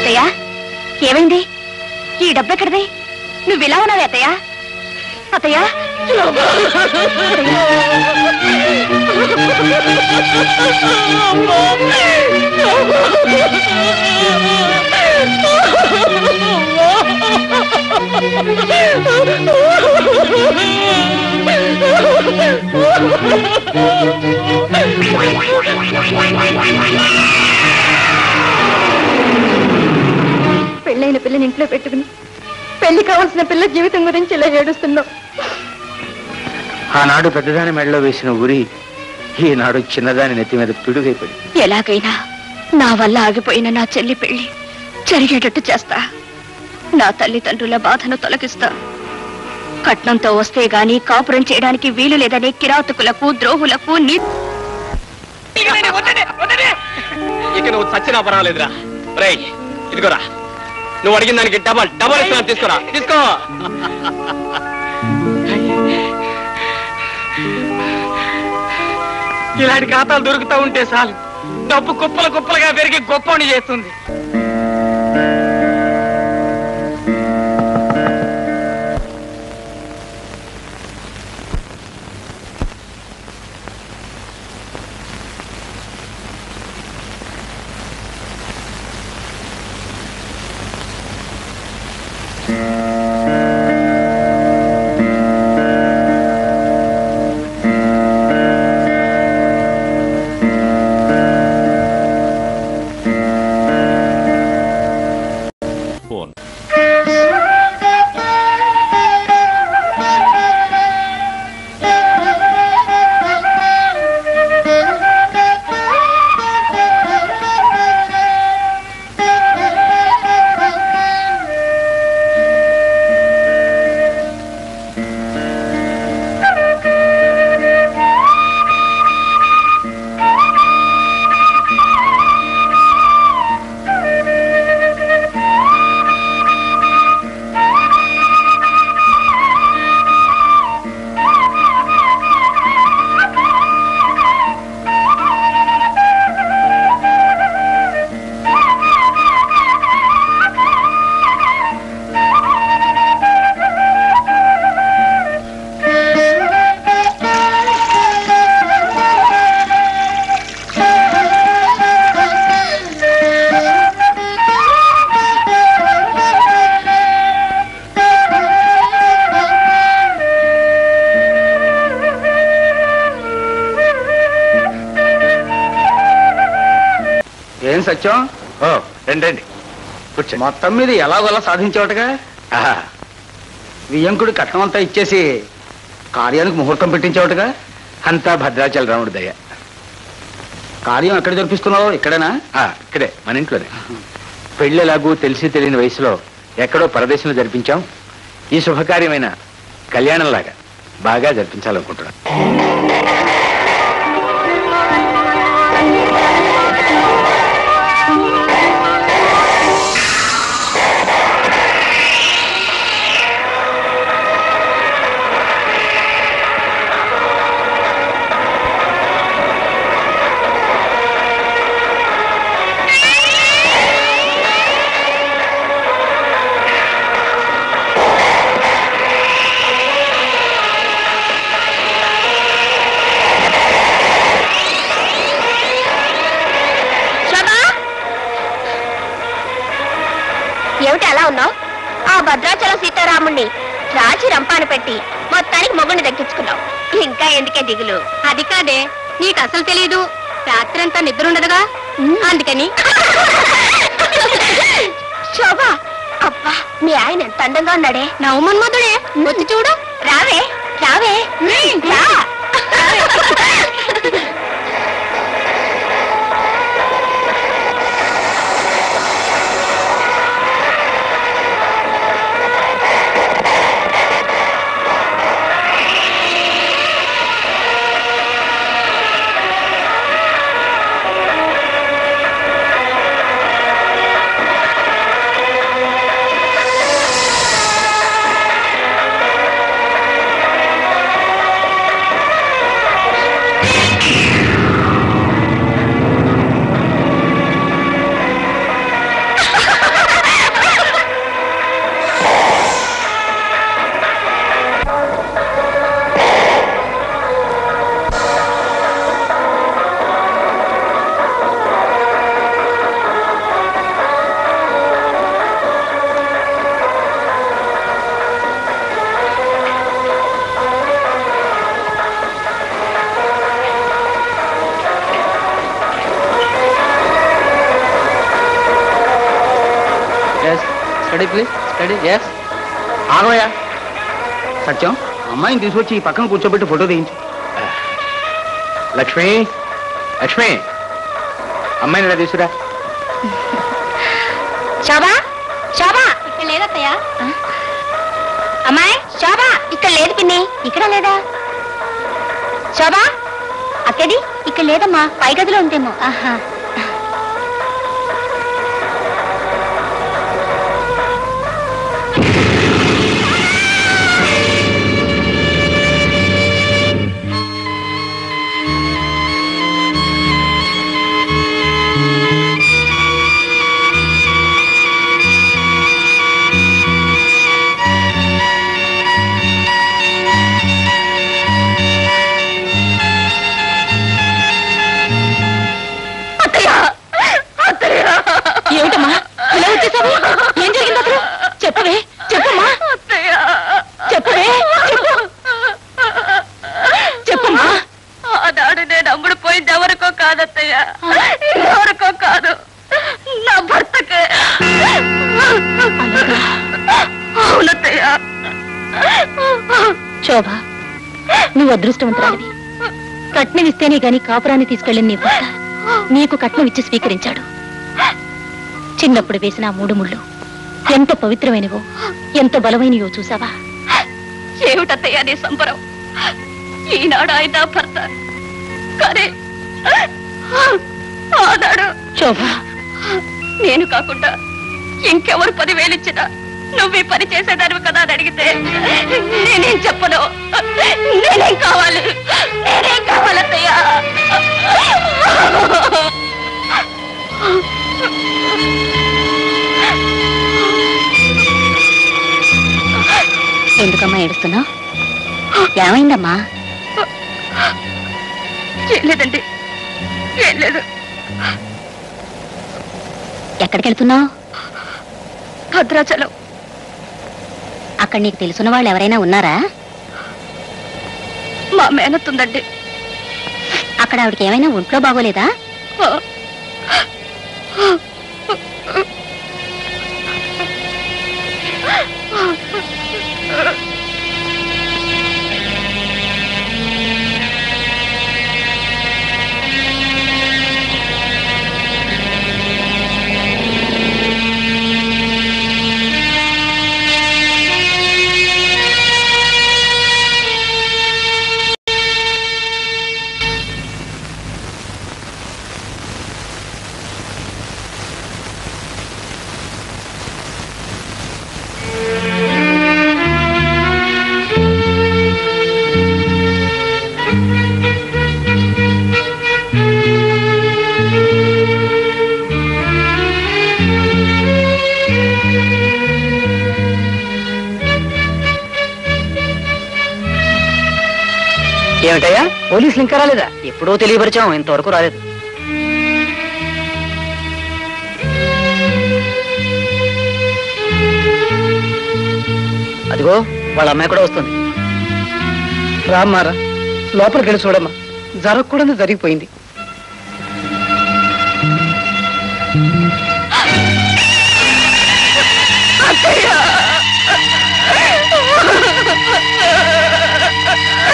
అత్తయ్య ఏమైంది? ఈ డబ్బెక్కడిది? నువ్వు ఇలా ఉన్నావే అత్తయ్య? అత్తయ్య పెళ్ళైన పిల్లని ఇంట్లో పెట్టుకుని పెళ్లి కావాల్సిన పిల్ల జీవితం గురించి ఇలా ఏడుస్తున్నావు. ఆనాడు పెద్దదాని మెడలో వేసిన ఊరి ఈనాడు చిన్నదాని నెత్తి మీద పిడుగైపోయింది. ఎలాగైనా నా వల్ల ఆగిపోయిన నా చెల్లి పెళ్లి జరిగేటట్టు చేస్తా. నా తల్లిదండ్రుల బాధను తొలగిస్తా. కట్నంతో వస్తే గాని కాపురం చేయడానికి వీలు లేదని కిరాతకులకు ద్రోహులకు ఇక నువ్వు చచ్చినా పర్వాలేదురా. రేయ్ ఇదిగోరా, నువ్వు అడిగిన దానికి డబల్ డబల్ ఇస్తున్నా, తీసుకోరా తీసుకో. ఇలాంటి ఖాతాలు దొరుకుతూ ఉంటే చాలు, డబ్బు కుప్పలు కుప్పలుగా పెరిగి గొప్పని చేస్తుంది. సత్యం, ఓ రండి కూర్చో. మొత్తం మీద ఎలాగోలా సాధించేవాటగా. వియ్యంకుడు కట్నం అంతా ఇచ్చేసి కార్యానికి ముహూర్తం పెట్టించేవాటగా. అంతా భద్రాచల రాముడి దయ. కార్యం ఎక్కడ జరిపిస్తున్నావు? ఇక్కడేనా? ఇక్కడే, మన ఇంట్లోనే. పెళ్ళి ఎలాగూ తెలిసి తెలియని వయసులో ఎక్కడో పరదేశంలో జరిపించాం. ఈ శుభకార్యమైన కళ్యాణంలాగా బాగా జరిపించాలనుకుంటున్నాను. ఏమిటి అలా ఉన్నావు? ఆ భద్రాచలం సీతారాముణ్ణి రాజీ రంపాను పెట్టి మొత్తానికి మొగుడిని దక్కించుకున్నావు. ఇంకా ఎందుకే దిగులు? అది కాదే, నీకు అసలు తెలీదు. రాత్రంతా నిద్ర ఉండదుగా, అందుకని. శోభ, అబ్బా మీ ఆయన ఎంత అందంగా ఉన్నాడే. నవమన్మధుడే, వచ్చి చూడు. రావే రావే రా. స్టడీ ప్లీజ్ స్టడీ ఎస్. ఆగోయా సత్యం, అమ్మాయిని తీసుకొచ్చి ఈ పక్కన కూర్చోబెట్టి ఫోటో తీయించు. లక్ష్మి, లక్ష్మి, అమ్మాయిని ఇలా తీసుకురా. శోభా, శోభా ఇక్కడ లేదత్తయ్యా. అమ్మాయి శోభా ఇక్కడ లేదు పిన్ని. ఇక్కడ లేదా? శోభా అక్కడి ఇక్కడ లేదమ్మా, పై గదిలో ఉంటేమో. ఆహా. ఏమిటమ్మా ఇలా వచ్చేసావు? ఏం జరిగింది అసలు? చెప్పవే, చెప్పమ్మా. చెప్పవే, చెప్పమ్మా. ఆనాడు నేను అమ్ముడు పోయింది ఎవరికో కాదత్తయ్య, ఎవరికో కాదు, నా భర్తకే. అవునత్తయ్య. శోభ, నువ్వు అదృష్టవంతురాలివి. కట్నం ఇస్తేనే గాని కాపురాన్ని తీసుకెళ్ళిన నీ భర్త నీకు కట్నం ఇచ్చి స్వీకరించాడు. చిన్నప్పుడు వేసిన 3 ముళ్ళు ఎంత పవిత్రమైనవో, ఎంత బలమైనవో చూసావా? ఏమిటత్తయ్య నీ సంబరం? ఈనాడు ఆయన భర్త, కానీ ఆనాడు శోభ, నేను కాకుండా ఇంకెవరు 10,000 ఇచ్చినా నువ్వు ఈ పని చేసేదానివి కదా అని అడిగితే నేనేం చెప్పను. నేనేం కావాలి, నేనేం కావాలత్తయ్య? ఎందుకమ్మా ఏడుస్తున్నావు? ఏమైందమ్మా? ఏం లేదండి, ఏం లేదు. ఎక్కడికి వెళ్తున్నావు? భద్రాచలం. అక్కడ నీకు తెలుసున్న వాళ్ళు ఎవరైనా ఉన్నారా? మా మేనత్తుందండి. అక్కడ ఆవిడకి ఏమైనా ఒంట్లో బాగోలేదా? ఏమిటయ్యా, పోలీసులు ఇంకా రాలేదా? ఎప్పుడో తెలియపరిచాం, ఇంతవరకు రాలేదు. అదిగో వాళ్ళ అమ్మాయి కూడా వస్తుంది. రామ్మారా, లోపలికి వెళ్ళి చూడమ్మా. జరగకూడదు జరిగిపోయింది. అత్తయ్య